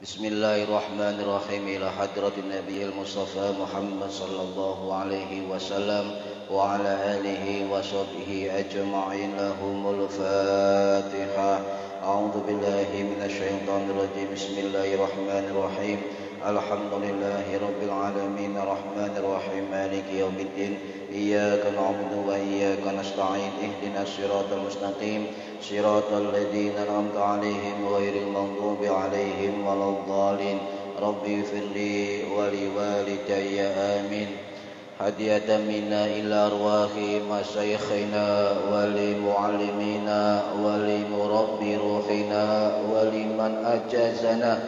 Bismillahirrahmanirrahim. Ila hadratin nabiyil mustafa Muhammad sallallahu alaihi wasallam wa ala alihi wa sahbihi ajma'in. Lahumul Fatihah. A'udzu billahi minasy syaithanir rajim. Bismillahirrahmanirrahim. Alhamdulillahi rabbil alamin arrahmanir rahim maliki yaumiddin. Iyyaka na'budu wa iyyaka nasta'in. Ihdinas siratal mustaqim siratal ladzina an'amta 'alaihim ghairil maghdubi 'alaihim waladdallin. Rabbi firli wa liwalidayya amin. Hadiyatan minna ila arwahi masyayikhina wa li muallimina wa li murabbi ruhina wa liman ajazana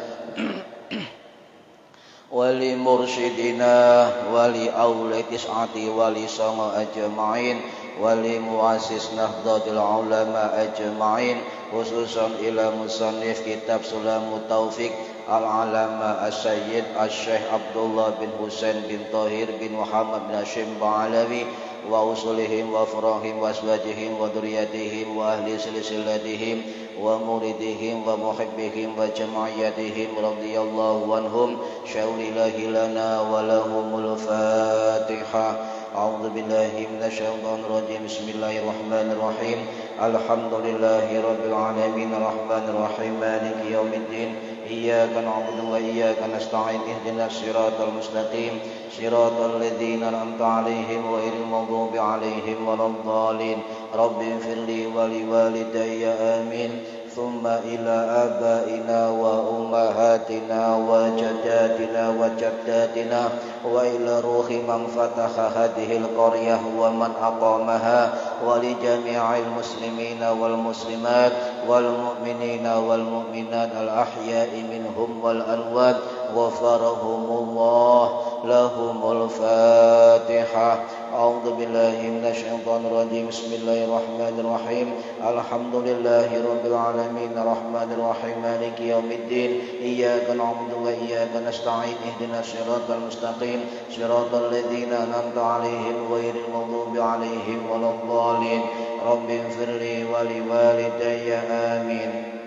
wali mursyidina wali awli tis'ati wali sama ajma'in wali muassis nahdlatul ulama ajma'in, khususan ila musannif kitab Sulamut Taufiq al-alama as-sayyid al-syekh Abdullah bin Husain bin Tahir bin Muhammad bin Hashim Ba'alawi wa usulihim wa furahim wa aswajihim wa duriyatihim wa ahli silsilatihim wa muridihim wa muhibbihim wa jama'iyatihim radhiyallahu anhum syaulillahi lana wa lahumul Fatihah. A'udzu billahi minasyaitonir rajim. Bismillahirrahmanirrahim. Alhamdulillahi rabbil alamin arrahmanir rahim maliki yaumiddin. Iyyaka na'budu wa iyyaka nasta'in. Ihdinas siratal mustaqim siratal ladzina an'amta 'alaihim ghairil maghdubi 'alaihim waladdallin. Rabbi firli wa liwalidayya amin. ثم إلى آبائنا وأمهاتنا وجداتنا وجداتنا وإلى روح من فتح هذه القرية ومن أقامها ولجميع المسلمين والمسلمات والمؤمنين والمؤمنات الأحياء منهم والأموات غفرهم الله. لهم الفاتحة. أعوذ بالله من الشيطان الرجيم. بسم الله الرحمن الرحيم. الحمد لله رب العالمين الرحمن الرحيم مالك يوم الدين. إياك نعبد وإياك نستعين. اهدنا الصراط المستقيم صراط الذين أنعمت عليهم غير المغضوب عليهم ولا الضالين. رب اغفر لي ولوالدي آمين.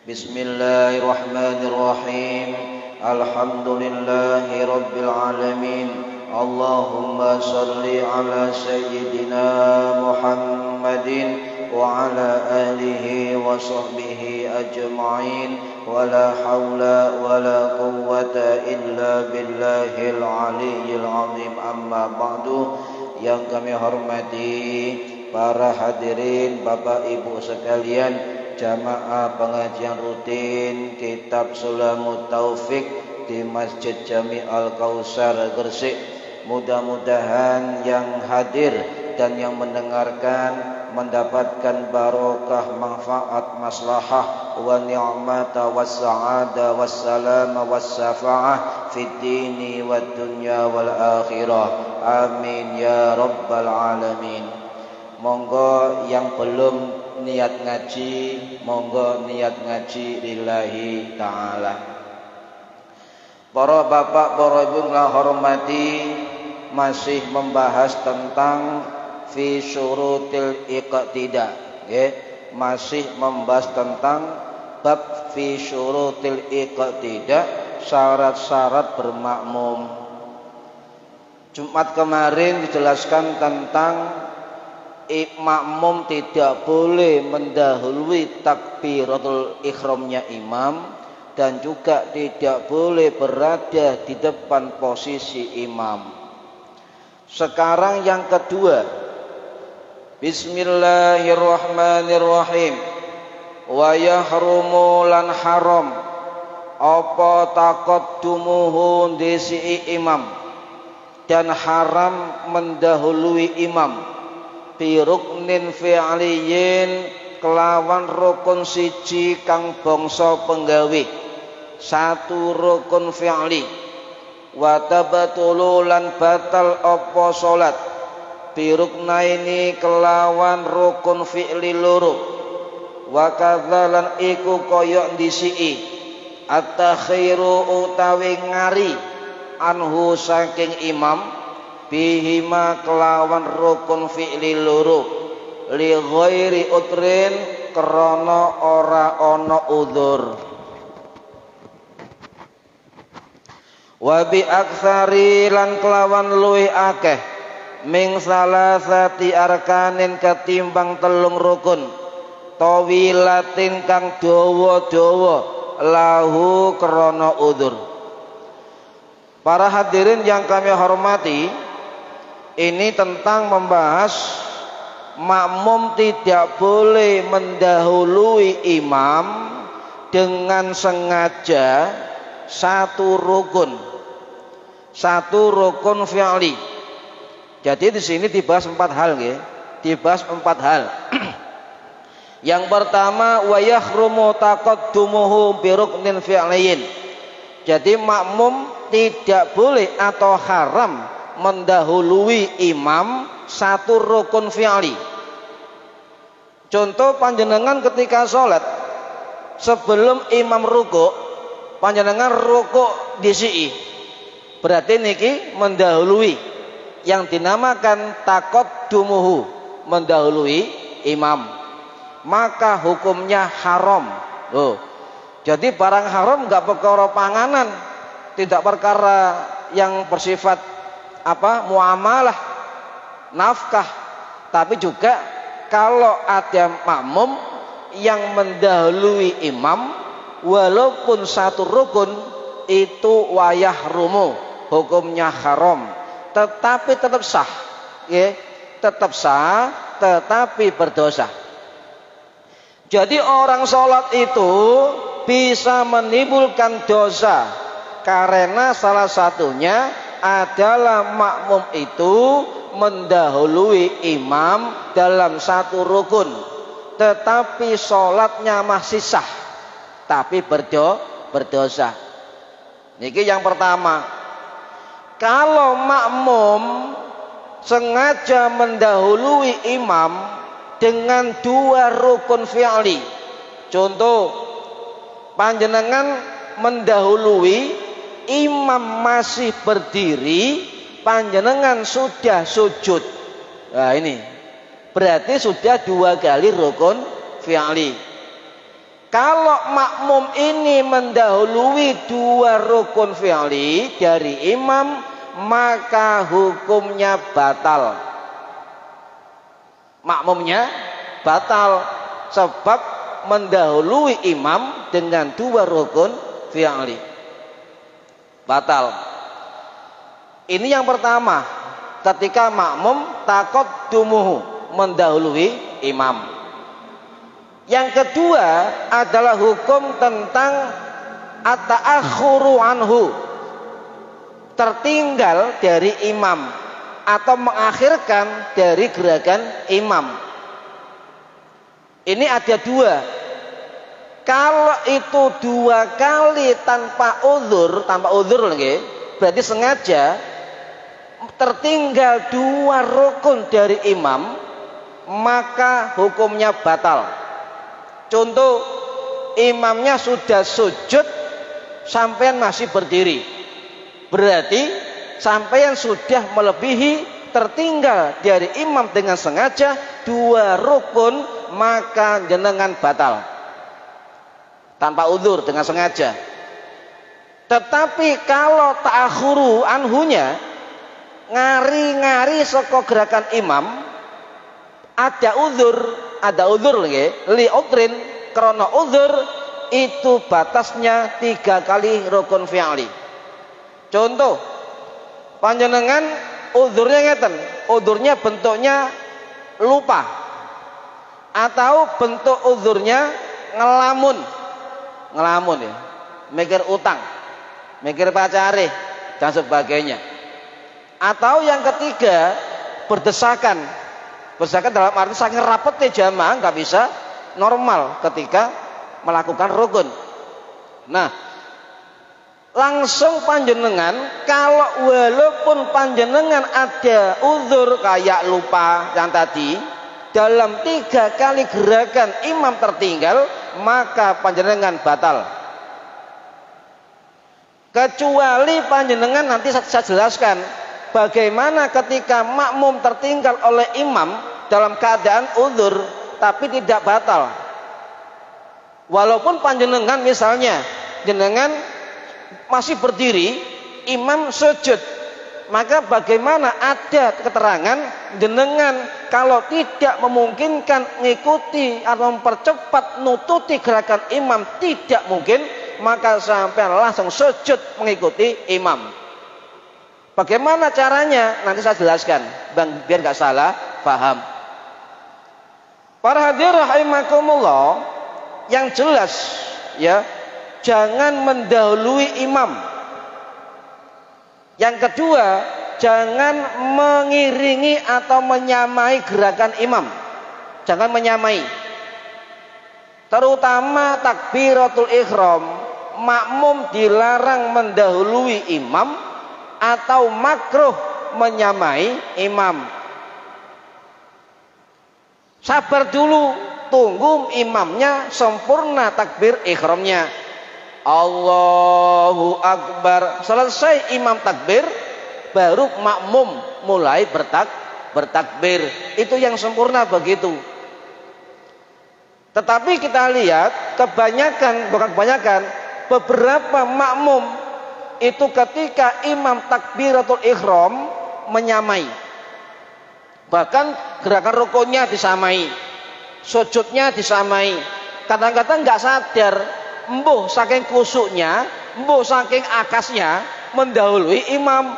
بسم الله الرحمن الرحيم. الحمد لله رب العالمين. اللهم صل على سيدنا محمد وعلى آله وصحبه أجمعين. ولا حول ولا قوة إلا بالله العلي العظيم. أما بعد. Yang kami hormati para hadirin, Bapak Ibu sekalian, jamaah pengajian rutin kitab Sulamut Taufiq di Masjid Jami Al-Kautsar Gresik. Mudah-mudahan yang hadir dan yang mendengarkan mendapatkan barokah, manfaat, maslahah wa ni'mata was sa'ada was salama was syafa'ah fid dini wad dunya wal akhirah. Amin ya rabbal alamin. Monggo yang belum niat ngaji, monggo niat ngaji lillahi ta'ala. Para bapak, para ibu yang hormati, masih membahas tentang fi syurutil iqtidah, masih membahas tentang bab fi syurutil iqtidah, syarat-syarat bermakmum. Jumat kemarin dijelaskan tentang makmum tidak boleh mendahului takbiratul ihramnya imam dan juga tidak boleh berada di depan posisi imam. Sekarang yang kedua. Bismillahirrahmanirrahim. Wa yahrumu lan haram apa taqaddumuhu disi imam, dan haram mendahului imam bi ruknin fi'liyin kelawan rukun siji kang bangsa penggawe. Satu rukun fi'li. Wa tabatulu lan batal apa salat bi ruknaini kelawan rukun fi'li loro. Wa kadzalan iku kaya ndisiki at-takhiru utawi ngari anhu saking imam bihima kelawan rukun fi'li loro li ghairi utrin krana ora ana udzur. wa bi aktsari lan kelawan luwih akeh ming salasati arkanin ketimbang telung rukun tawilatin kang dawa-dawa lahu krana udzur. Para hadirin yang kami hormati, ini tentang membahas makmum tidak boleh mendahului imam dengan sengaja satu rukun fi'li. Jadi di sini dibahas 4 hal nggih. Dibahas 4 hal. Yang pertama wa yahrumu taqaddumuhu bi ruknin fi'liyin. Jadi makmum tidak boleh atau haram mendahului imam satu rukun fi'li. Contoh panjenengan ketika sholat sebelum imam rukuk, panjenengan rukuk dhisiki. Berarti niki mendahului yang dinamakan taqaddumuhu, mendahului imam. Maka hukumnya haram. Loh. Jadi barang haram enggak perkara panganan, tidak perkara yang bersifat muamalah, nafkah, tapi juga kalau ada makmum yang mendahului imam walaupun satu rukun itu wayah rumu, hukumnya haram, tetapi tetap sah, ya, tetap sah, tetapi berdosa. Jadi orang sholat itu bisa menimbulkan dosa karena salah satunya adalah makmum itu mendahului imam dalam satu rukun, tetapi sholatnya masih sah, tapi berdosa. Niki yang pertama. Kalau makmum sengaja mendahului imam dengan 2 rukun fi'li, contoh panjenengan mendahului imam masih berdiri, panjenengan sudah sujud. Nah ini berarti sudah 2 kali rukun fi'li. Kalau makmum ini mendahului 2 rukun fi'li dari imam, maka hukumnya batal. Makmumnya batal sebab mendahului imam dengan 2 rukun fi'li. Batal. Ini yang pertama, ketika makmum taqaddumuhu, mendahului imam. Yang kedua adalah hukum tentang at-ta'akhuru anhu, tertinggal dari imam atau mengakhirkan dari gerakan imam. Ini ada 2. Kalau itu 2 kali tanpa uzur nggih, berarti sengaja tertinggal 2 rukun dari imam, maka hukumnya batal. Contoh, imamnya sudah sujud, sampean masih berdiri, berarti sampean sudah melebihi, tertinggal dari imam dengan sengaja 2 rukun, maka jenengan batal tanpa uzur, dengan sengaja. Tetapi kalau ta'akhuru anhunya, ngari-ngari saka gerakan imam, ada uzur nggih, li udrin, krana uzur, itu batasnya 3 kali rukun fi'li. Contoh, panjenengan uzurnya ngeten, uzurnya bentuknya lupa, atau bentuk uzurnya ngelamun ya, mikir utang, mikir pacare dan sebagainya. Atau yang ketiga, berdesakan dalam arti saking rapetnya jamaah nggak bisa normal ketika melakukan rukun. Nah, langsung panjenengan, kalau walaupun panjenengan ada uzur kayak lupa yang tadi, dalam 3 kali gerakan imam tertinggal, maka panjenengan batal. Kecuali panjenengan, nanti saya jelaskan bagaimana ketika makmum tertinggal oleh imam dalam keadaan uzur tapi tidak batal. Walaupun panjenengan misalnya jenengan masih berdiri imam sujud. Maka bagaimana ada keterangan jenengan kalau tidak memungkinkan mengikuti atau mempercepat nututi gerakan imam tidak mungkin, maka sampai langsung sujud mengikuti imam. Bagaimana caranya? Nanti saya jelaskan, Bang, biar nggak salah paham. Para hadirin rahimakumullah, yang jelas ya, jangan mendahului imam. Yang kedua, jangan mengiringi atau menyamai gerakan imam. Jangan menyamai. Terutama takbiratul ihram, makmum dilarang mendahului imam atau makruh menyamai imam. Sabar dulu, tunggu imamnya sempurna takbir ihramnya. Allahu Akbar, selesai imam takbir, baru makmum mulai bertakbir. Itu yang sempurna begitu. Tetapi kita lihat beberapa makmum itu ketika imam takbiratul ihram menyamai. Bahkan gerakan rukunnya disamai, sujudnya disamai. Kadang-kadang nggak sadar, mbuh saking kusuknya, mbuh saking akasnya mendahului imam.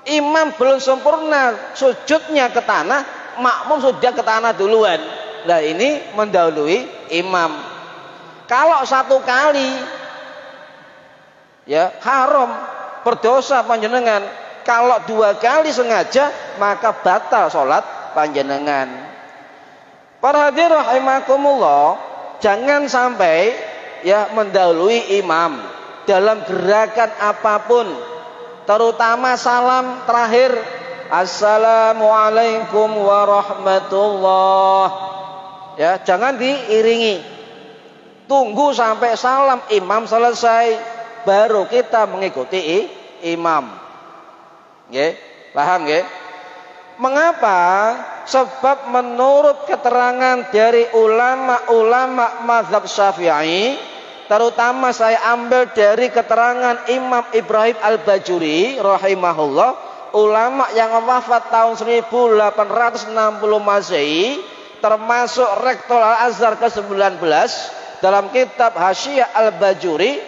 Imam belum sempurna sujudnya ke tanah, makmum sudah ke tanah duluan. Nah ini mendahului imam. Kalau satu kali ya haram, berdosa panjenengan. Kalau dua kali sengaja maka batal sholat panjenengan. Para hadirin rahimakumullah, jangan sampai ya mendahului imam dalam gerakan apapun, terutama salam terakhir, assalamualaikum warahmatullah, ya jangan diiringi, tunggu sampai salam imam selesai baru kita mengikuti imam. Nggih, paham nggih? Mengapa? Sebab menurut keterangan dari ulama-ulama mazhab Syafi'i, terutama saya ambil dari keterangan Imam Ibrahim Al-Bajuri rahimahullah, ulama yang wafat tahun 1860 Masehi, termasuk Rektor Al-Azhar ke-19, dalam kitab Hasyiah Al-Bajuri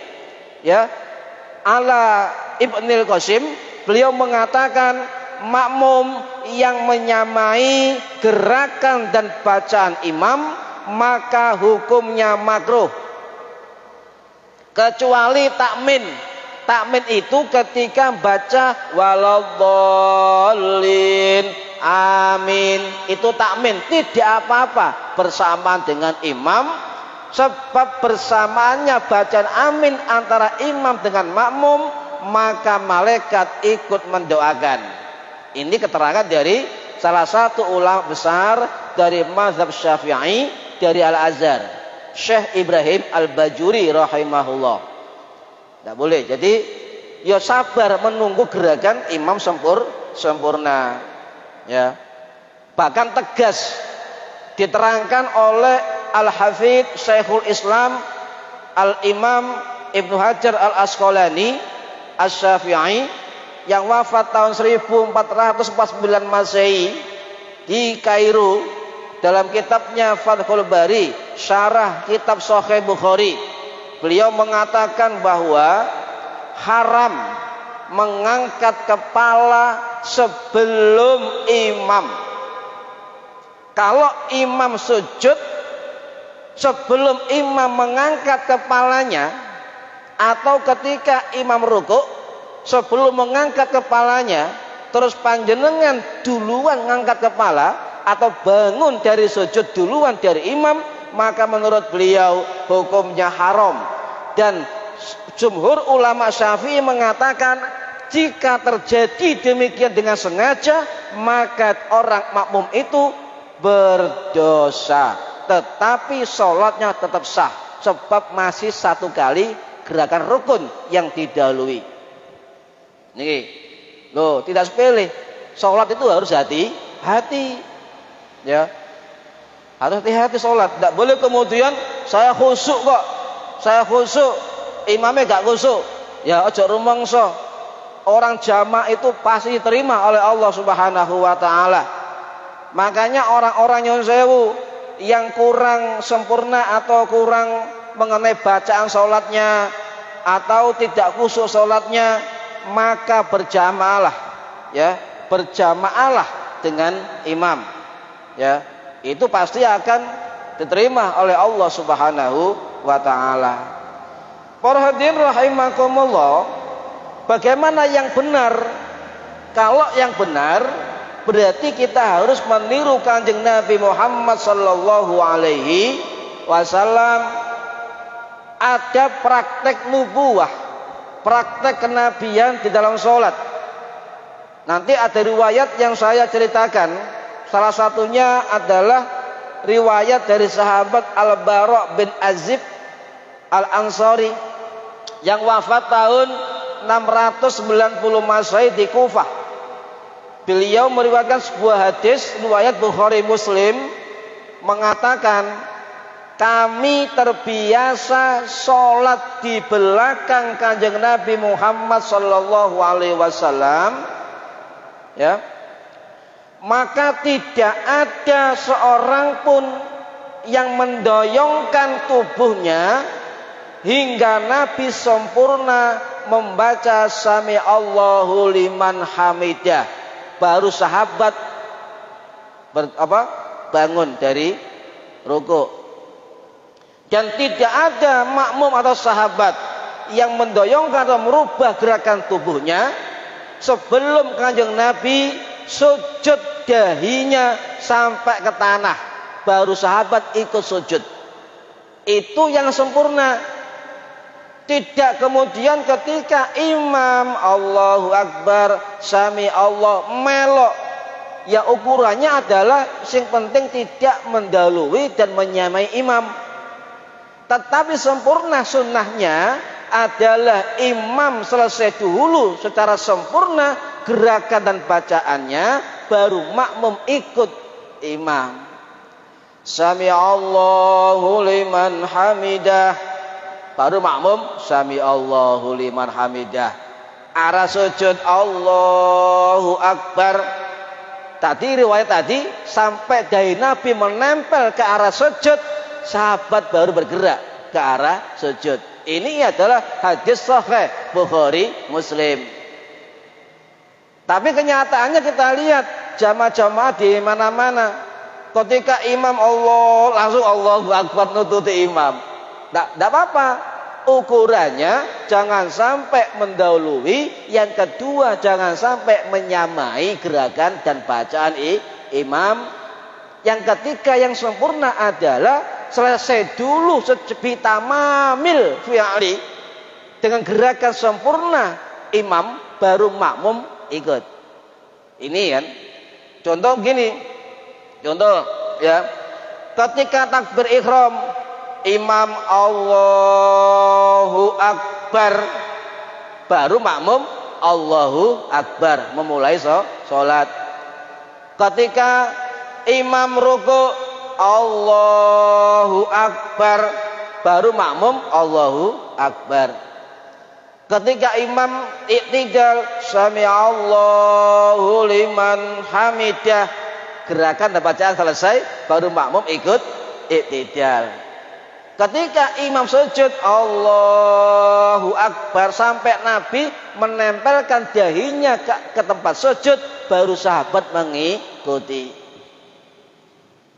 ya ala Ibnil Qasim, beliau mengatakan makmum yang menyamai gerakan dan bacaan imam maka hukumnya makruh, kecuali takmin. Takmin itu ketika baca waladhdallin amin, itu takmin, tidak apa-apa bersamaan dengan imam, sebab bersamaannya bacaan amin antara imam dengan makmum maka malaikat ikut mendoakan. Ini keterangan dari salah satu ulama besar dari mazhab Syafi'i dari Al-Azhar, Syekh Ibrahim Al-Bajuri rahimahullah. Tidak boleh. Jadi ya sabar menunggu gerakan imam sempurna. Ya. Bahkan tegas diterangkan oleh Al-Hafidz Syekhul Islam Al-Imam Ibnu Hajar Al-Asqalani Asy-Syafi'i yang wafat tahun 1449 Masehi di Kairo, dalam kitabnya Fathul Bari syarah kitab Sahih Bukhari, beliau mengatakan bahwa haram mengangkat kepala sebelum imam. Kalau imam sujud, sebelum imam mengangkat kepalanya, atau ketika imam rukuk, sebelum mengangkat kepalanya, terus panjenengan duluan ngangkat kepala atau bangun dari sujud duluan dari imam, maka menurut beliau hukumnya haram. Dan jumhur ulama Syafi'i mengatakan jika terjadi demikian dengan sengaja, maka orang makmum itu berdosa, tetapi sholatnya tetap sah, sebab masih satu kali gerakan rukun yang didahului. Nih, loh, tidak sepele. Sholat itu harus hati-hati, ya. Harus hati-hati sholat. Tidak boleh kemudian saya khusyuk kok, saya khusyuk, imamnya gak khusyuk. Ya, ojo rumangsa. orang jamaah itu pasti diterima oleh Allah Subhanahu wa taala. Makanya orang-orang nyun sewu yang kurang sempurna atau kurang mengenai bacaan sholatnya atau tidak khusyuk sholatnya, maka berjamaahlah, ya, berjamaahlah dengan imam, ya, itu pasti akan diterima oleh Allah Subhanahu wa taala. Para hadirin rahimakumullah, bagaimana yang benar? Kalau yang benar berarti kita harus meniru Kanjeng Nabi Muhammad sallallahu alaihi wasallam. Ada praktek nubuwah, praktek kenabian di dalam sholat. Nanti ada riwayat yang saya ceritakan. Salah satunya adalah riwayat dari sahabat Al-Bara' bin Azib Al-Ansari yang wafat tahun 690 Masehi di Kufah. Beliau meriwayatkan sebuah hadis riwayat Bukhari Muslim mengatakan, kami terbiasa sholat di belakang Kanjeng Nabi Muhammad sallallahu alaihi wasallam, ya, maka tidak ada seorang pun yang mendoyongkan tubuhnya hingga Nabi sempurna membaca Sami Allahu liman hamidah, baru sahabat bangun dari rukuk. Dan tidak ada makmum atau sahabat yang mendoyongkan atau merubah gerakan tubuhnya sebelum Kanjeng Nabi sujud dahinya sampai ke tanah, baru sahabat ikut sujud. Itu yang sempurna. Tidak kemudian ketika imam Allahu Akbar Sami Allah melok, ya ukurannya adalah yang penting tidak mendahului dan menyamai imam. Tetapi sempurna sunnahnya adalah imam selesai dulu secara sempurna gerakan dan bacaannya, baru makmum ikut imam. Sami Allahu liman hamidah, baru makmum Sami Allahu liman hamidah. Arah sujud Allahu Akbar. Tadi riwayat tadi sampai dahi Nabi menempel ke arah sujud, sahabat baru bergerak ke arah sujud. Ini adalah hadis sahih Bukhari Muslim. Tapi kenyataannya kita lihat jamaah-jamaah di mana-mana, ketika imam Allah langsung Allahu Akbar nututi imam. Tidak apa-apa, ukurannya jangan sampai mendahului, yang kedua jangan sampai menyamai gerakan dan bacaan imam. Yang ketiga yang sempurna adalah selesai dulu secebita mamil fi'ali dengan gerakan sempurna imam, baru makmum ikut. Ini kan contoh gini, contoh ya, ketika takbir ihram imam Allahu Akbar, baru makmum Allahu Akbar memulai sholat. Ketika imam ruku Allahu Akbar, baru makmum Allahu Akbar. Ketika imam iktidal Sami Allahu liman hamidah, gerakan dan bacaan selesai, baru makmum ikut iktidal. Ketika imam sujud Allahu Akbar sampai Nabi menempelkan dahinya ke tempat sujud, baru sahabat mengikuti.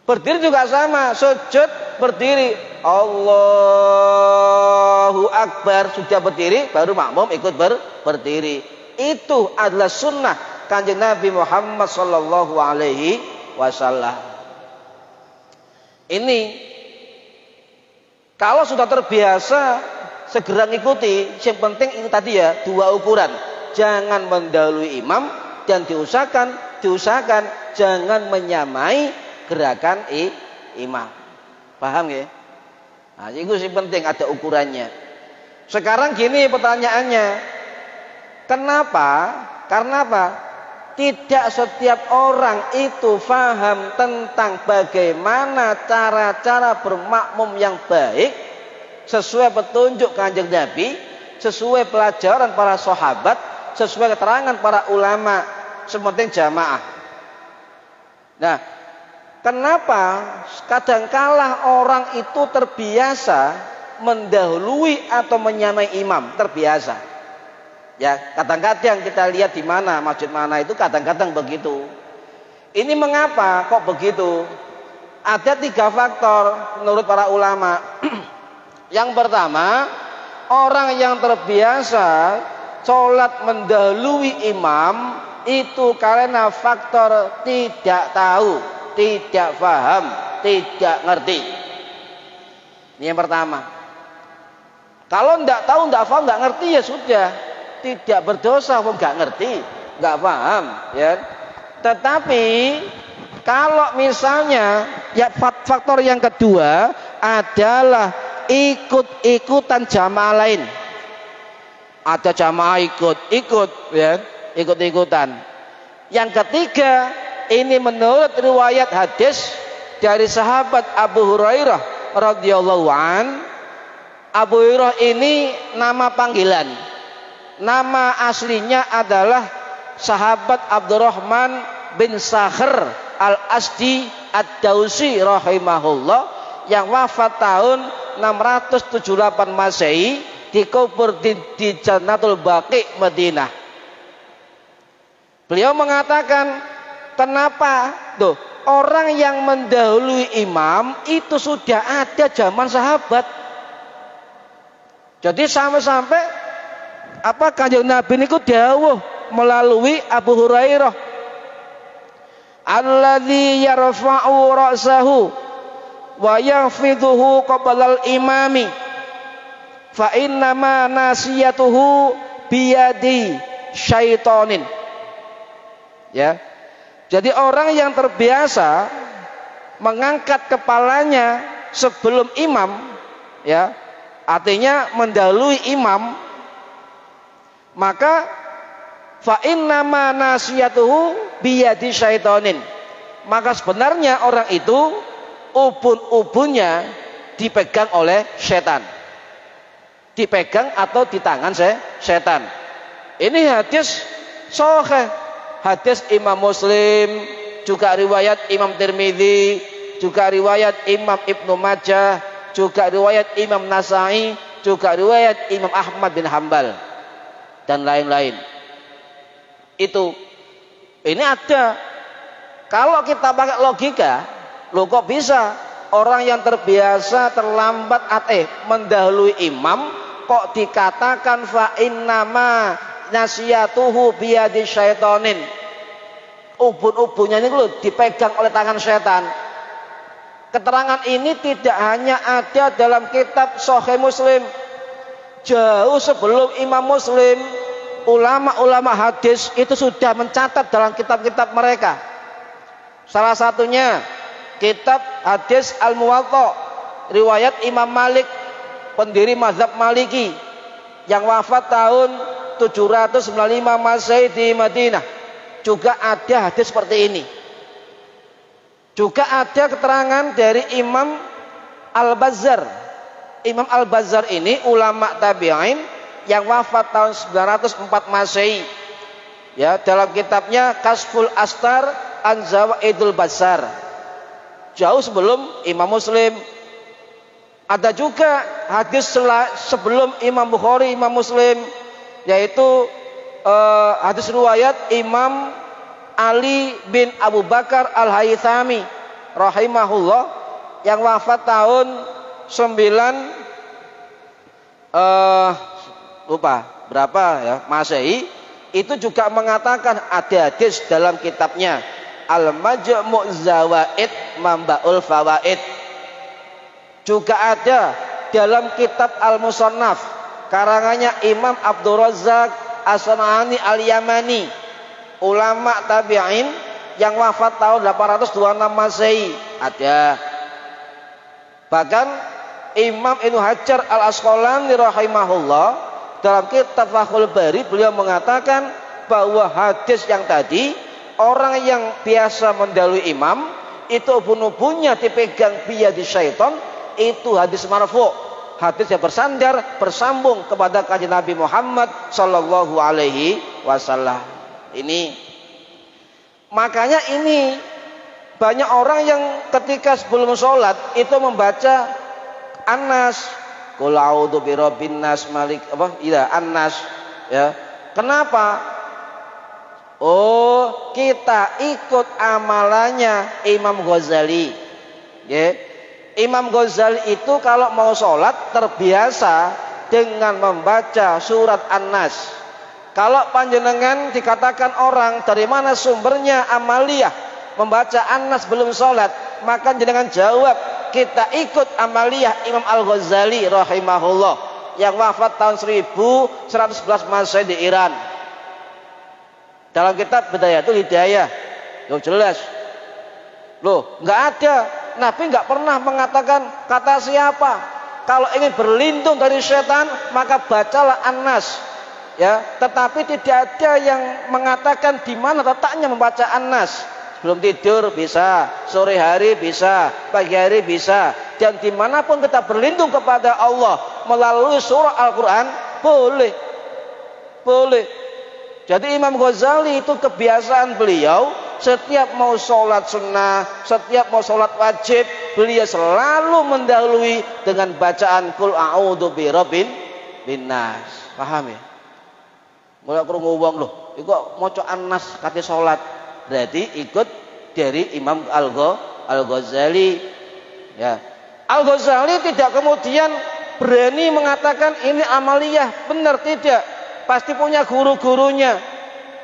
Berdiri juga sama, sujud berdiri Allahu Akbar, sudah berdiri baru makmum ikut berdiri. Itu adalah sunnah Kanjeng Nabi Muhammad sallallahu alaihi wasallam. Ini kalau sudah terbiasa segera ngikuti, yang penting itu tadi ya, dua ukuran. Jangan mendahului imam dan diusahakan jangan menyamai gerakan imam. Paham ya? Nah, itu sih penting, ada ukurannya. Sekarang gini pertanyaannya, kenapa? Karena apa? Tidak setiap orang itu faham tentang bagaimana cara-cara bermakmum yang baik sesuai petunjuk Kanjeng Nabi, sesuai pelajaran para sahabat, sesuai keterangan para ulama, sementing jamaah. Nah, kenapa kadangkala orang itu terbiasa mendahului atau menyamai imam, terbiasa. Ya, kadang-kadang kita lihat di mana, masjid mana itu kadang-kadang begitu. Ini mengapa kok begitu? Ada 3 faktor menurut para ulama. Yang pertama, orang yang terbiasa sholat mendahului imam itu karena faktor tidak tahu, tidak paham, tidak ngerti. Ini yang pertama. Kalau tidak tahu, tidak paham, tidak ngerti ya sudah, tidak berdosa, nggak ngerti, nggak paham, ya. Tetapi kalau misalnya ya faktor yang kedua adalah ikut-ikutan jamaah lain. Ada jamaah ikut ya, ikut-ikutan. Yang ketiga, ini menurut riwayat hadis dari sahabat Abu Hurairah radhiyallahu an. Abu Hurairah ini nama panggilan. Nama aslinya adalah sahabat Abdurrahman bin Sakhr al-Asdi ad-Dausi rahimahullah yang wafat tahun 678 Masehi, dikubur di Jannatul Baqi Madinah. Beliau mengatakan, kenapa? Tuh, orang yang mendahului imam itu sudah ada zaman sahabat. Jadi sampai apa Kanjeng Nabi niku dawuh melalui Abu Hurairah, alladzi yarfa'u ra'sahu wa yakhfiduhu qabla al-imami fa innama nasiyatuhu biyadi syaitonin. Ya. Jadi orang yang terbiasa mengangkat kepalanya sebelum imam, ya, artinya mendahului imam, maka fa innama nasiyatuhu biyadi syaitonin, maka sebenarnya orang itu ubun-ubunnya dipegang oleh setan, dipegang atau di tangan setan. Ini hadis sahih, hadis Imam Muslim, juga riwayat Imam Tirmidzi, juga riwayat Imam Ibnu Majah, juga riwayat Imam Nasai, juga riwayat Imam Ahmad bin Hambal dan lain-lain. Ini ada. Kalau kita pakai logika, loh kok bisa orang yang terbiasa terlambat mendahului imam kok dikatakan fa innama nasiyatuhu biyadi syaitonin, ubun-ubunnya ini loh dipegang oleh tangan setan. Keterangan ini tidak hanya ada dalam kitab Sahih Muslim, jauh sebelum Imam Muslim, ulama-ulama hadis itu sudah mencatat dalam kitab-kitab mereka. Salah satunya kitab hadis Al-Muwatta, riwayat Imam Malik, pendiri mazhab Maliki, yang wafat tahun 795 Masehi di Madinah. Juga ada hadis seperti ini. Juga ada keterangan dari Imam Al-Bazzar. Imam Al-Bazzar ini ulama tabi'in yang wafat tahun 904 Masehi. Ya, dalam kitabnya Kasful Astar an Zawaidul Bazzar. Jauh sebelum Imam Muslim. Ada juga hadis sebelum Imam Bukhari, Imam Muslim, yaitu hadis riwayat Imam Ali bin Abu Bakar Al-Haythami rahimahullah yang wafat tahun 9 lupa berapa ya Masehi. Itu juga mengatakan, ada hadis dalam kitabnya Al-Majmu' Zawaid Mambaul Fawaid. Juga ada dalam kitab Al-Musannaf karangannya Imam Abdul Razzaq As-San'ani Al-Yamani, ulama tabi'in yang wafat tahun 826 Masehi. Ada. Bahkan Imam Ibnu Hajar Al-Asqalani rahimahullah dalam kitab Fathul Bari, beliau mengatakan bahwa hadis yang tadi, orang yang biasa mendahului imam itu ubun-ubunnya dipegang biyadi syaiton, itu hadis marfu', hadis yang bersandar bersambung kepada kanjeng Nabi Muhammad sallallahu alaihi wasallam. Ini makanya ini banyak orang yang ketika sebelum sholat itu membaca An-Nas, qul a'udzu birabbin nas, malik apa? Ila An-Nas, ya. Kenapa? Oh, kita ikut amalannya Imam Ghazali. Ya. Imam Ghazali itu kalau mau sholat terbiasa dengan membaca surat An-Nas. Kalau panjenengan dikatakan orang dari mana sumbernya amaliyah membaca An-Nas belum sholat, maka jenengan jawab, kita ikut amaliyah Imam Al-Ghazali rahimahullah yang wafat tahun 1111 Masehi di Iran. Dalam kitab Bidayatul Hidayah, loh jelas, loh nggak ada, Nabi nggak pernah mengatakan kata siapa. Kalau ingin berlindung dari setan maka bacalah An-Nas, ya. Tetapi tidak ada yang mengatakan di mana letaknya membaca An-Nas. Sebelum tidur bisa, sore hari bisa, pagi hari bisa, dan dimanapun kita berlindung kepada Allah melalui surah Al-Quran boleh, boleh. Jadi Imam Ghazali itu kebiasaan beliau setiap mau sholat sunnah, setiap mau sholat wajib, beliau selalu mendahului dengan bacaan Qul a'udzu birabbin nas. Paham ya? Mulai krungu wong loh, iku maca An-Nas kate sholat. Berarti ikut dari Imam Al-Ghazali, ya. Al-Ghazali tidak kemudian berani mengatakan ini amaliyah, benar tidak, pasti punya guru-gurunya.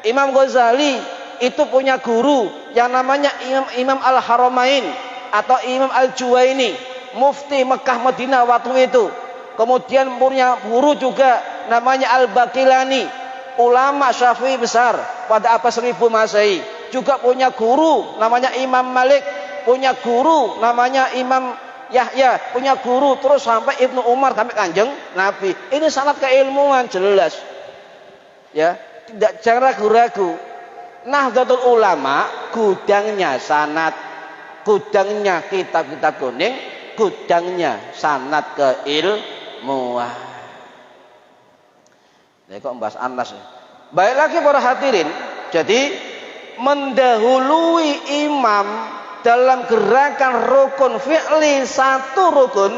Imam Ghazali itu punya guru yang namanya Imam Al-Haramain atau Imam Al-Juwaini, mufti Mekah Madinah waktu itu. Kemudian punya guru juga namanya Al-Baqilani, ulama Syafi'i besar pada abad 1000 Masehi. Juga punya guru namanya Imam Malik, punya guru namanya Imam Yahya, punya guru terus sampai Ibnu Umar, sampai Kanjeng Nabi. Ini sanad keilmuan jelas, ya, tidak jangan ragu-ragu. Nahdlatul Ulama gudangnya sanad, gudangnya kitab-kitab kuning, gudangnya sanad keilmuan. Nah, kok membahas An-Nas ya. Baik lagi para hadirin, jadi mendahului imam dalam gerakan rukun fi'li satu rukun,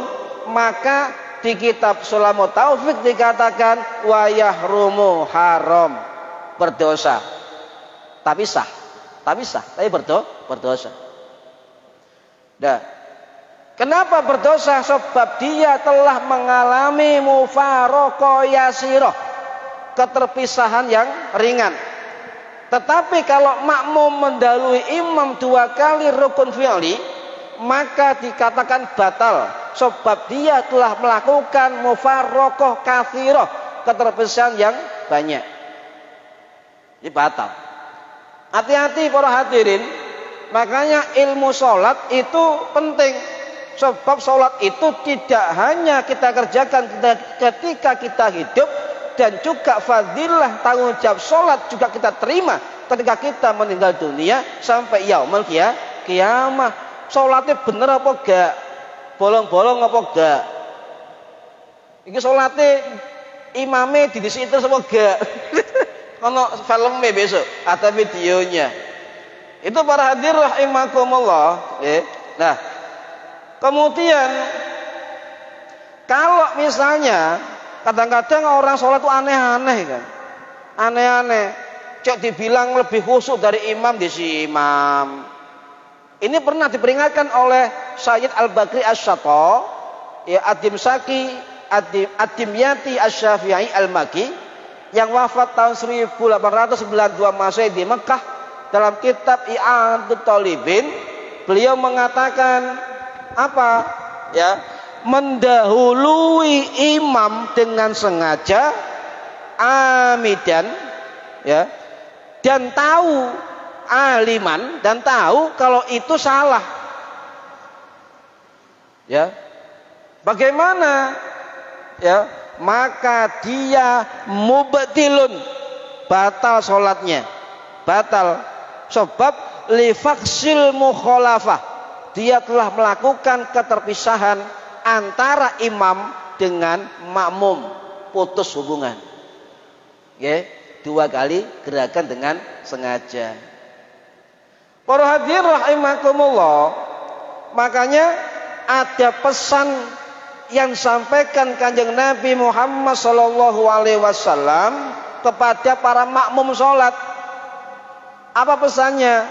maka di kitab Sulamut Taufik dikatakan wa yahrumu haram, berdosa. Tapi sah, tapi berdosa. Nah, kenapa berdosa? Sebab dia telah mengalami mufaraqah yasirah, keterpisahan yang ringan. Tetapi kalau makmum mendahului imam 2 kali rukun fi'li, maka dikatakan batal, sebab dia telah melakukan mufaraqah katsirah, keterpisahan yang banyak. Ini batal. Hati-hati para hadirin, makanya ilmu sholat itu penting. Sebab sholat itu tidak hanya kita kerjakan ketika kita hidup, dan juga fadilah tanggung jawab sholat juga kita terima ketika kita meninggal dunia sampai yaumul kiamah. Sholatnya bener apa enggak? Bolong-bolong apa enggak? Ini sholatnya imamnya didisi terus apa enggak? Kalau filmnya besok atau videonya. Itu para hadir rahimakumullah. Nah, kemudian kalau misalnya kadang-kadang orang sholat itu aneh-aneh kan, aneh-aneh. Cek dibilang lebih khusyuk dari imam di si imam. Ini pernah diperingatkan oleh Sayyid Al-Bakri Asy-Syatta, ya, Ad-Dimyati Asy-Syafi'i Al-Maki, yang wafat tahun 1892 Masehi di Mekah. Dalam kitab I'anatut Thalibin, beliau mengatakan apa? Ya, mendahului imam dengan sengaja, amidan, ya, dan tahu, aliman, dan tahu kalau itu salah, ya. Bagaimana? Ya, maka dia mubtilun, batal sholatnya, batal. Sebab lifaksil mukhalafah, dia telah melakukan keterpisahan antara imam dengan makmum, putus hubungan. Ya, 2 kali gerakan dengan sengaja. Para hadirin rahimakumullah, makanya ada pesan yang disampaikan Kanjeng Nabi Muhammad sallallahu alaihi wasallam kepada para makmum salat. Apa pesannya?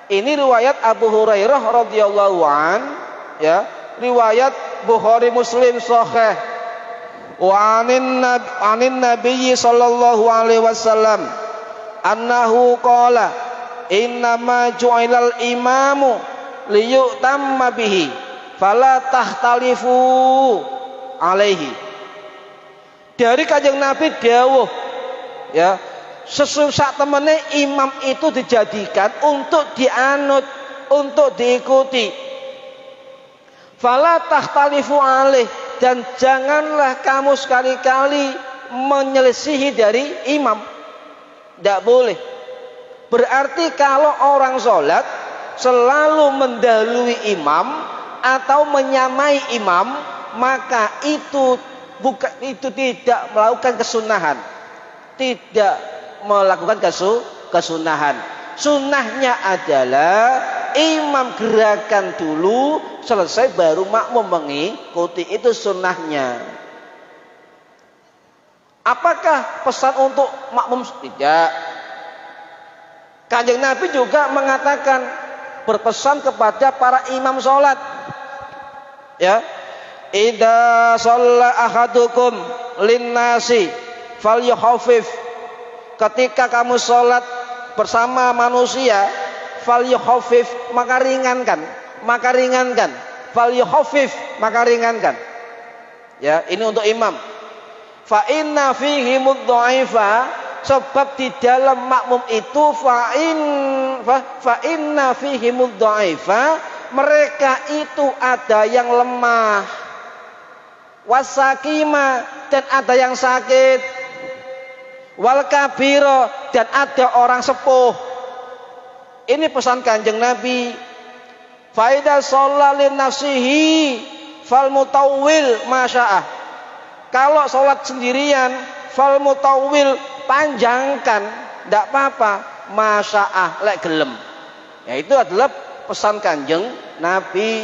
Ini riwayat Abu Hurairah radhiyallahu an, ya, riwayat Bukhari Muslim sahih. Wa anin Nabi sallallahu alaihi wasallam annahu qala innama ju'ilal imamu liyutamma bihi fala tahtalifu alaihi. Dari Kanjeng Nabi dawuh, ya, sesusah temene imam itu dijadikan untuk dianut, untuk diikuti. Fala tahtalifu alaih, dan janganlah kamu sekali-kali menyelisihi dari imam. Tidak boleh. Berarti kalau orang sholat selalu mendahului imam atau menyamai imam, maka itu tidak melakukan kesunahan, tidak melakukan kesunahan. Sunnahnya adalah imam gerakan dulu, selesai baru makmum mengikuti. Itu sunnahnya. Apakah pesan untuk makmum? Tidak. Kanjeng Nabi juga mengatakan, berpesan kepada para imam sholat, ya, idza shalla ahadukum linnasi falyukhafif. Ketika kamu sholat bersama manusia, falyukhafif, maka ringankan, falyukhafif, maka ringankan. Ya, ini untuk imam. Fa inna fihi mudha'ifa, sebab di dalam makmum itu fa inna fihi mudha'ifa, mereka itu ada yang lemah, wasakima, dan ada yang sakit, wal kabiro, dan ada orang sepuh. Ini pesan Kanjeng Nabi. Faida shollalin nafsihi fal mutawwil masya'ah. Kalau sholat sendirian, fal mutawwil, panjangkan, tidak apa-apa, masya'ah, lek gelem. Ya, itu adalah pesan Kanjeng Nabi.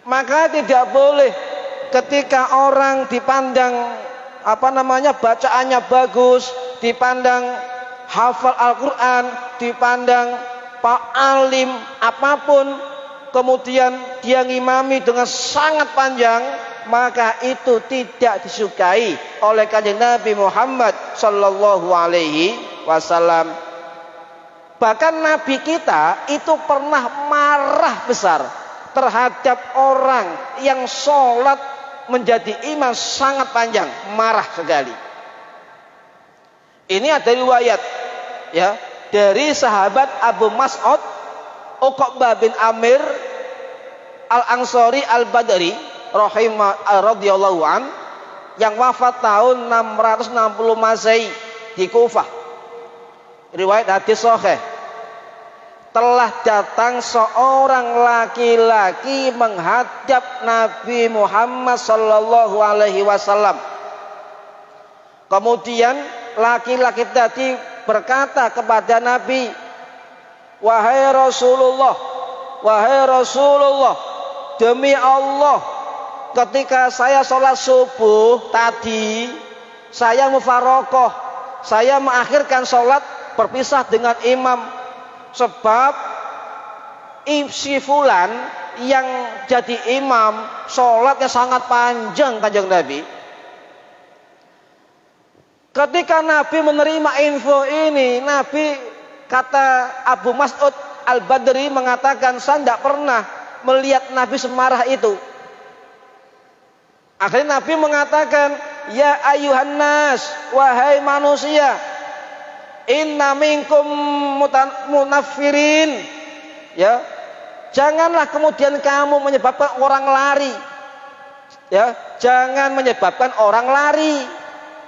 Maka tidak boleh ketika orang dipandang bacaannya bagus, dipandang hafal Al-Quran, dipandang pak alim apapun, kemudian dia ngimami dengan sangat panjang, maka itu tidak disukai oleh Kanjeng Nabi Muhammad sallallahu alaihi wasallam. Bahkan Nabi kita itu pernah marah besar terhadap orang yang sholat menjadi imam sangat panjang, marah sekali. Ini ada riwayat, ya, dari sahabat Abu Mas'ud Uqbah bin Amir Al-Ansari Al-Badri radhiyallahu an, yang wafat tahun 660 Masehi di Kufah. Riwayat hadis sahih. Telah datang seorang laki-laki menghadap Nabi Muhammad sallallahu alaihi wasallam. Kemudian laki-laki tadi berkata kepada Nabi, wahai Rasulullah, demi Allah, ketika saya sholat subuh tadi, saya mufarokoh, saya mengakhirkan sholat berpisah dengan imam, sebab si fulan yang jadi imam sholatnya sangat panjang, Kanjeng Nabi. Ketika Nabi menerima info ini, Nabi, kata Abu Mas'ud Al-Badri, mengatakan, saya tidak pernah melihat Nabi semarah itu. Akhirnya Nabi mengatakan, ya ayuhan nas, wahai manusia, inna minkum munaffirin, ya, janganlah kemudian kamu menyebabkan orang lari, ya, jangan menyebabkan orang lari,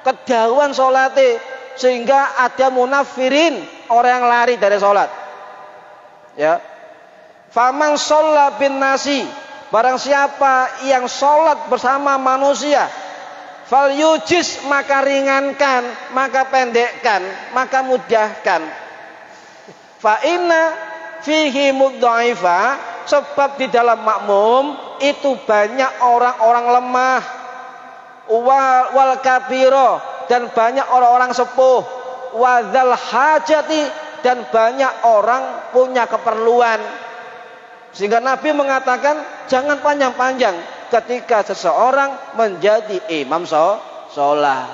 kedauan sholatnya, sehingga ada munaffirin, orang yang lari dari sholat, ya. Faman sholla bin nasi, barang siapa yang sholat bersama manusia, fal yujis, maka ringankan, maka pendekkan, maka mudahkan. Fa inna fihi mudha'ifa, sebab di dalam makmum itu banyak orang-orang lemah, wal kabiro, dan banyak orang-orang sepuh, wadzal hajati, dan banyak orang punya keperluan. Sehingga Nabi mengatakan jangan panjang-panjang ketika seseorang menjadi imam sholat.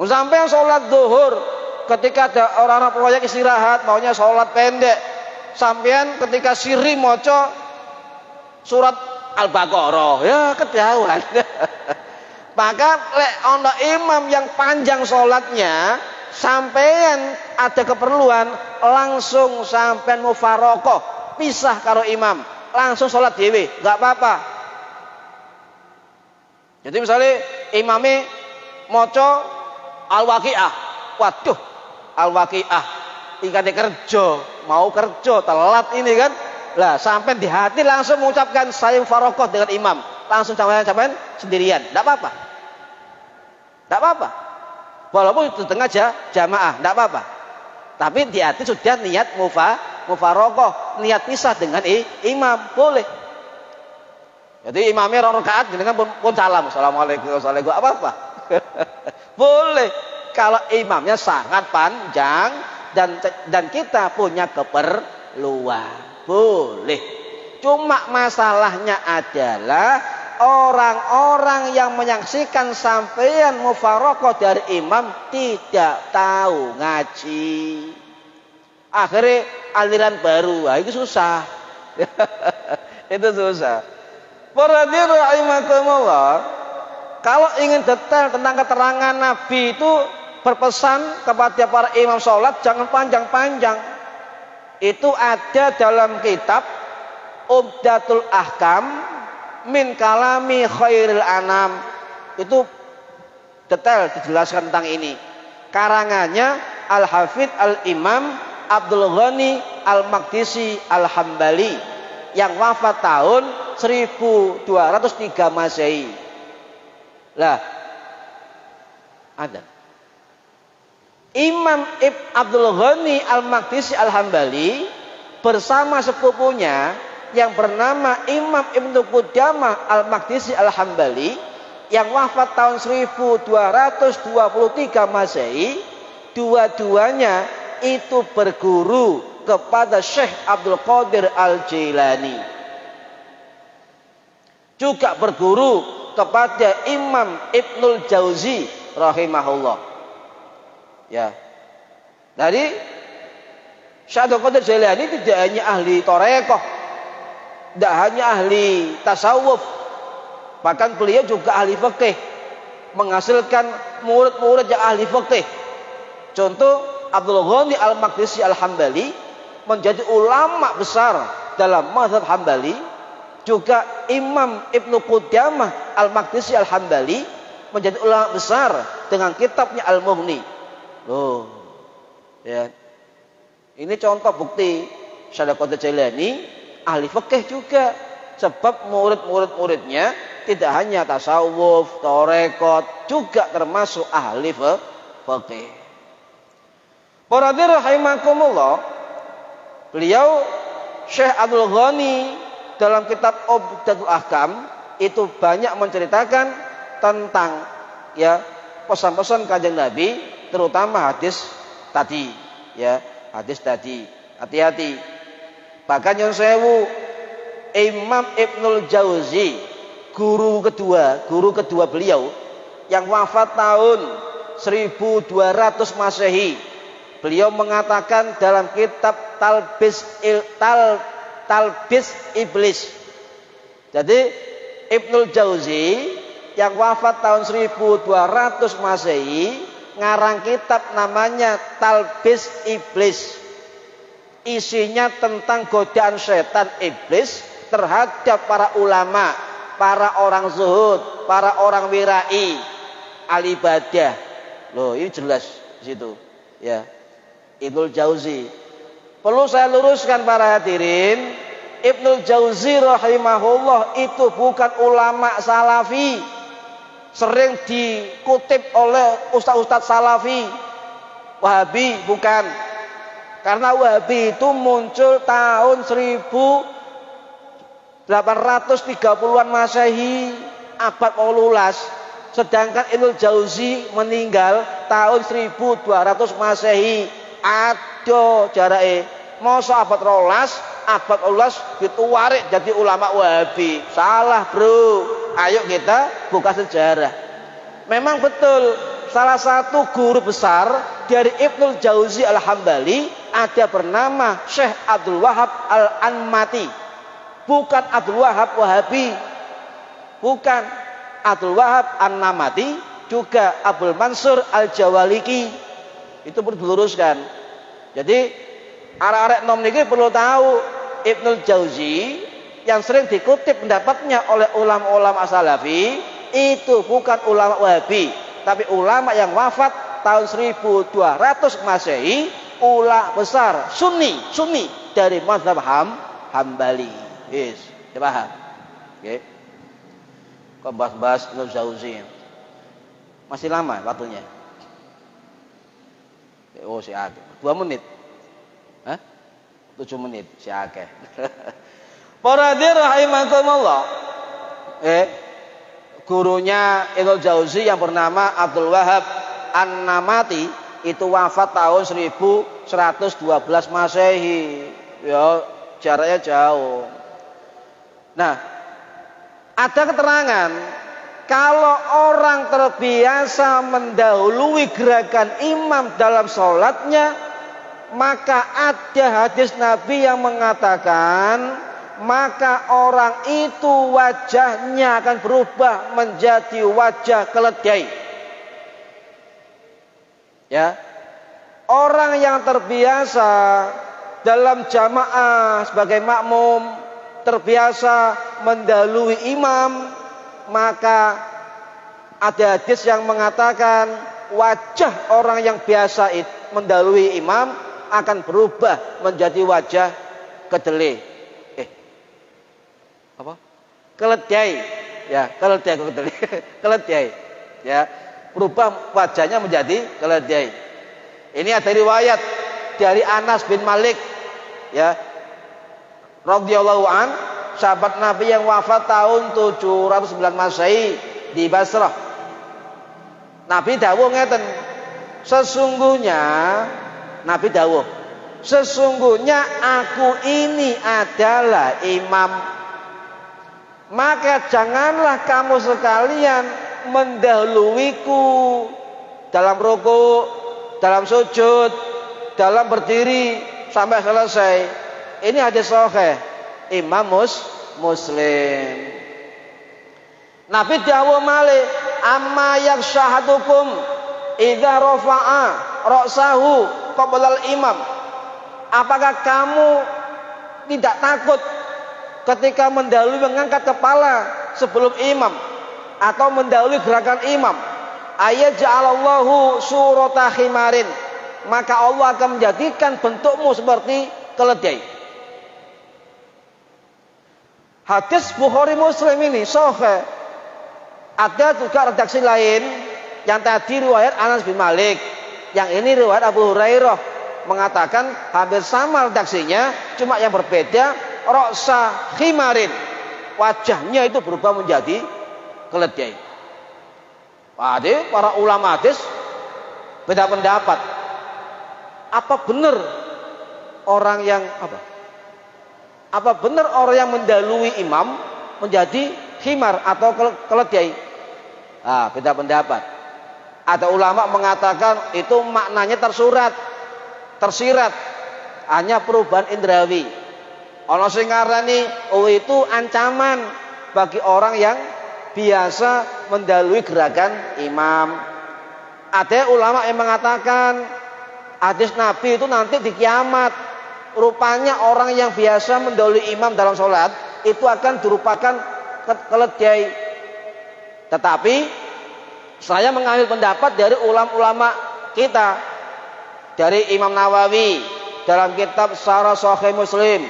Sampai sholat duhur, ketika ada orang-orang proyek istirahat maunya sholat pendek, sampean ketika siri moco surat Al-Baqarah, ya ketahuan. Maka lek ono imam yang panjang sholatnya, sampean ada keperluan, langsung sampean mufarokoh, pisah karo imam, langsung sholat dewe, nggak apa-apa. Jadi misalnya imamnya moco Al-Waqi'ah, waduh Al-Waqi'ah, ikatnya kerja, mau kerja telat ini kan, lah sampai di hati langsung mengucapkan saya mufarokoh dengan imam, langsung sampean sendirian, tidak apa-apa, tidak apa-apa. Walaupun di tengah jamaah, tidak apa-apa. Tapi di hati sudah niat mufarokoh, niat pisah dengan imam, boleh. Jadi imamnya orang rakaat, dengan pun salam, assalamualaikum, wassalamualaikum, apa-apa. Boleh. Kalau imamnya sangat panjang dan kita punya keperluan, boleh. Cuma masalahnya adalah orang-orang yang menyaksikan sampean mufarokoh dari imam tidak tahu ngaji. Akhirnya aliran baru, itu susah. Itu susah. Perhatian rahimakumullah, kalau ingin detail tentang keterangan Nabi itu berpesan kepada para imam sholat jangan panjang-panjang. Itu ada dalam kitab Umdatul Ahkam min kalami khairil anam. Itu detail dijelaskan tentang ini. Karangannya Al-Hafidh Al-Imam Abdul Ghani Al-Maqdisi Al-Hambali yang wafat tahun 1203 Masehi. Lah, ada Imam Abdul Ghani Al-Maqdisi Al-Hambali bersama sepupunya yang bernama Imam Ibnu Qudamah Al-Maqdisi Al-Hambali yang wafat tahun 1223 Masehi. Dua-duanya itu berguru kepada Syekh Abdul Qadir Al-Jilani, juga berguru kepada Imam Ibnul Jauzi rahimahullah. Ya. Dari Syekh Abdul Qadir Jilani tidak hanya ahli thariqah, tidak hanya ahli tasawuf, bahkan beliau juga ahli fikih, menghasilkan murid-murid yang ahli fikih. Contoh Abdul Ghani Al-Maqdisi Al-Hambali menjadi ulama besar dalam mazhab Hambali. Juga Imam Ibnu Qudamah Al-Maqdisi Al-Hambali menjadi ulama besar dengan kitabnya Al-Mughni. Loh, ya. Ini contoh bukti Syekh Qadir Jilani ahli fikih juga, sebab muridnya tidak hanya tasawuf, thariqat, juga termasuk ahli fikih. Para rahimakumullah, beliau Syekh Abdul Ghani dalam kitab Umdatul Ahkam itu banyak menceritakan tentang ya pesan-pesan Kanjeng Nabi, terutama hadis tadi, ya, hadis tadi. Hati-hati. Bahkan yang sewu Imam Ibnul Jauzi, guru kedua beliau yang wafat tahun 1200 Masehi. Beliau mengatakan dalam kitab Talbis Iblis. Jadi Ibnul Jauzi yang wafat tahun 1200 Masehi ngarang kitab namanya Talbis Iblis. Isinya tentang godaan setan iblis terhadap para ulama, para orang zuhud, para orang wirai, al-ibadah. Loh, ini jelas di situ. Ya. Ibnul Jauzi. Perlu saya luruskan para hadirin, Ibnul Jauzi rahimahullah itu bukan ulama salafi. Sering dikutip oleh ustaz-ustaz salafi. Wahabi bukan. Karena Wahabi itu muncul tahun 1830-an Masehi, abad 18. Sedangkan Ibnul Jauzi meninggal tahun 1200 Masehi. Aduh jarake. Masa abad 12 abad 11 dituarik jadi ulama Wahabi. Salah bro. Ayo kita buka sejarah. Memang betul salah satu guru besar dari Ibnul Jauzi Al-Hambali ada bernama Syekh Abdul Wahab Al-Anmati. Bukan Abdul Wahab Wahabi. Bukan Abdul Wahab An-Namati, juga Abdul Mansur Al-Jawaliki. Itu perlu diluruskan. Jadi arek-arek nom niki perlu tahu Ibnul Jauzi yang sering dikutip pendapatnya oleh ulama-ulama salafi itu bukan ulama Wahabi, tapi ulama yang wafat tahun 1200 Masehi, ulama besar Sunni dari mazhab Hambali. Yes, dipaham? Oke. Kok bahas-bahas Ibnul Jauzi? Masih lama waktunya. Oh, si akeh. 2 menit. Hah? 7 menit si akeh. Para hadirin rahimakumullah. Gurunya Ibnul Jauzi yang bernama Abdul Wahab An-Namati itu wafat tahun 1112 Masehi. Ya, jaraknya jauh. Nah, ada keterangan kalau orang terbiasa mendahului gerakan imam dalam sholatnya, maka ada hadis Nabi yang mengatakan, maka orang itu wajahnya akan berubah menjadi wajah keledai. Ya, orang yang terbiasa dalam jamaah sebagai makmum, terbiasa mendahului imam, maka ada hadis yang mengatakan wajah orang yang biasa mendahului imam akan berubah menjadi wajah kedelai. Apa? Keledai. Ya, keledai. Keledai. Ya, berubah wajahnya menjadi keledai. Ini ada riwayat dari Anas bin Malik, ya, radhiyallahu an, sahabat Nabi yang wafat tahun 709 Masehi di Basrah. Nabi dawuh ngeten, sesungguhnya Nabi dawuh, sesungguhnya aku ini adalah imam, maka janganlah kamu sekalian mendahuluiku dalam ruku, dalam sujud, dalam berdiri sampai selesai. Ini hadis sahih Imam Muslim. Nabi dawuh malih, amma yakshahadukum idza rafa'a ra'sahu qabla al-imam. Apakah kamu tidak takut ketika mendahului mengangkat kepala sebelum imam atau mendahului gerakan imam? Ayaj'alallahu surata khimarin, maka Allah akan menjadikan bentukmu seperti keledai. Hadis Bukhari Muslim ini sahih. Ada juga redaksi lain yang tadi riwayat Anas bin Malik, yang ini riwayat Abu Hurairah, mengatakan hampir sama redaksinya, cuma yang berbeda ra'sa khimarin, wajahnya itu berubah menjadi keledai. Jadi para ulama hadis beda pendapat. Apa benar orang yang Apa benar orang yang mendahului imam menjadi khimar atau keledai? Beda pendapat. Ada ulama mengatakan itu maknanya tersirat, hanya perubahan indrawi. Ana sing ngarani itu ancaman bagi orang yang biasa mendahului gerakan imam. Ada ulama yang mengatakan hadis Nabi itu nanti di kiamat, rupanya orang yang biasa mendahului imam dalam sholat itu akan dirupakan keledai. Tetapi saya mengambil pendapat dari ulama-ulama kita, dari Imam Nawawi dalam kitab Syarah Sahih Muslim,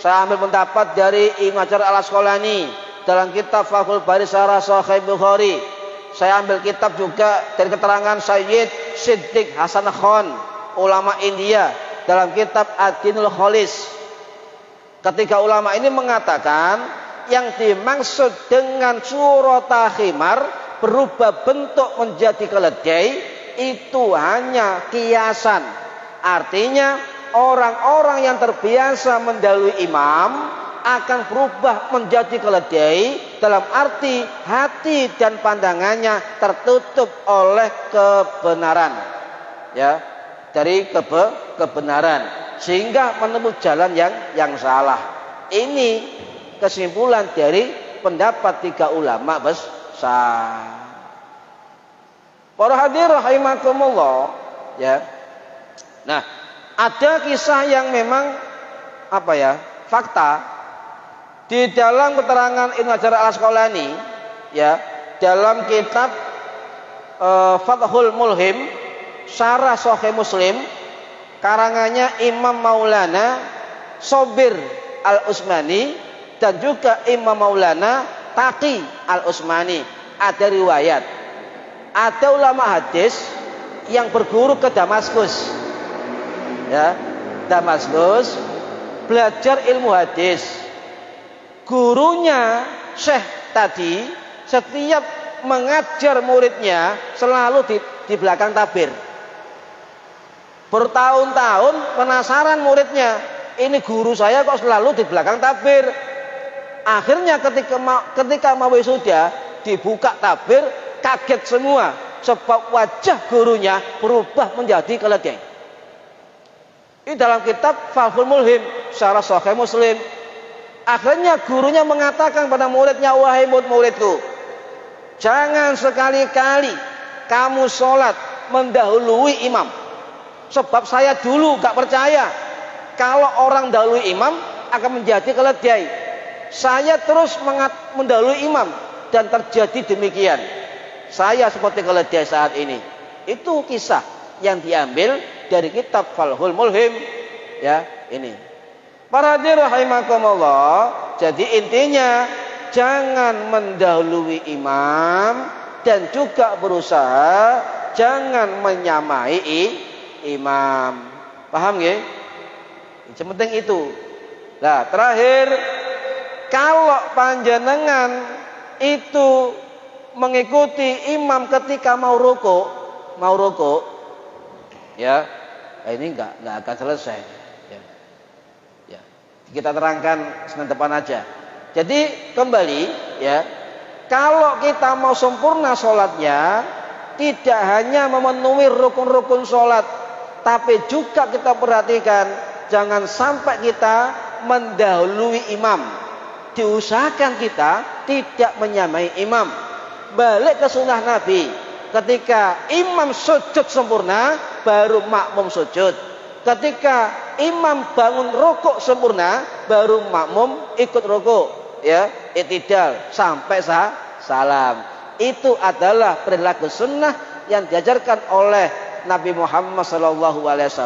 Saya ambil pendapat dari Ibnu Hajar Al-Asqalani dalam kitab Fathul Bari Syarah Sahih Bukhari. Saya ambil kitab juga dari keterangan Sayyid Siddiq Hasan Khan, ulama India, dalam kitab Ad-Dinul Khalis. Ketika ulama ini mengatakan yang dimaksud dengan surata khimar berubah bentuk menjadi keledai itu hanya kiasan. Artinya orang-orang yang terbiasa mendahului imam akan berubah menjadi keledai dalam arti hati dan pandangannya tertutup oleh kebenaran, ya, dari kebenaran, sehingga menempuh jalan yang salah. Ini kesimpulan dari pendapat 3 ulama besar. Para hadirin rahimakumullah, ya. Nah, ada kisah yang memang fakta di dalam keterangan Ibnu Hajar Al-Asqalani, ya, dalam kitab Fathul Mulhim Syarah Sahih Muslim karangannya Imam Maulana Sobir Al-Usmani dan juga Imam Maulana Taqi Al-Usmani. Ada riwayat, ada ulama hadis yang berguru ke Damaskus, ya, Damaskus, belajar ilmu hadis. Gurunya Syekh tadi setiap mengajar muridnya selalu di belakang tabir. Bertahun-tahun penasaran muridnya, ini guru saya kok selalu di belakang tabir. Akhirnya ketika mau wisuda dibuka tabir, kaget semua sebab wajah gurunya berubah menjadi keledai. Ini dalam kitab Fathul Mulhim Syarah Sahih Muslim. Akhirnya gurunya mengatakan pada muridnya, wahai muridku, jangan sekali-kali kamu sholat mendahului imam. Sebab saya dulu gak percaya kalau orang dahului imam akan menjadi keledai. Saya terus mendahului imam dan terjadi demikian. Saya seperti keledai saat ini. Itu kisah yang diambil dari kitab Fathul Mulhim, ya, ini. Para hadirin rahimakumullah, jadi intinya jangan mendahului imam dan juga berusaha jangan menyamai imam. Paham ya? Yang penting itu. Nah, terakhir, kalau panjenengan itu mengikuti imam ketika mau rukuk, ya, ini enggak akan selesai. Ya. Kita terangkan Senin depan aja. Jadi kembali, ya, kalau kita mau sempurna sholatnya, tidak hanya memenuhi rukun-rukun sholat, tapi juga kita perhatikan jangan sampai kita mendahului imam. Diusahakan kita tidak menyamai imam. Balik ke sunnah Nabi, ketika imam sujud sempurna baru makmum sujud. Ketika imam bangun rukuk sempurna baru makmum ikut rukuk, ya, i'tidal sampai salam. Itu adalah perilaku sunnah yang diajarkan oleh Nabi Muhammad SAW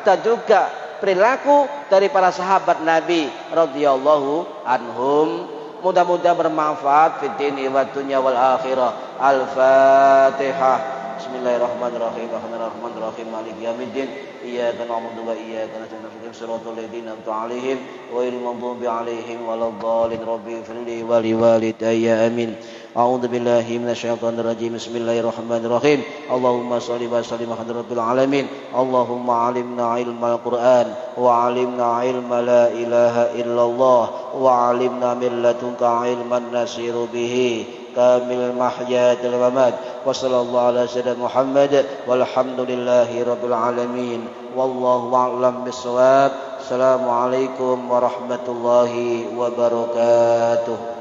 dan juga perilaku dari para sahabat Nabi radhiyallahu anhum. Mudah-mudahan bermanfaat fid dini wa dunya wal akhirah. Al-Fatihah. Bismillahirrahmanirrahim. Rahmanirrahim. Maliki yaumiddin. Iyyaka na'budu wa iyyaka nasta'in. Shiratal ladzina an'amta 'alaihim ghairil maghdubi 'alaihim waladdallin. Rabbi ighfirli wa liwalidayya. Amin. A'udzu billahi minasyaitonir rajim. Bismillahirrahmanirrahim. Allahumma shalli wa sallim ala rabbil alamin. Allahumma 'allimna ilmal Qur'an wa 'allimna ilma la ilaha illallah wa 'allimna min ladunka ilman nasiru bihi kamil mahyatil mamat. Wa sallallahu ala sayyidina Muhammad walhamdulillahi rabbil alamin. Wallahu a'lam bissawab. Assalamualaikum warahmatullahi wabarakatuh.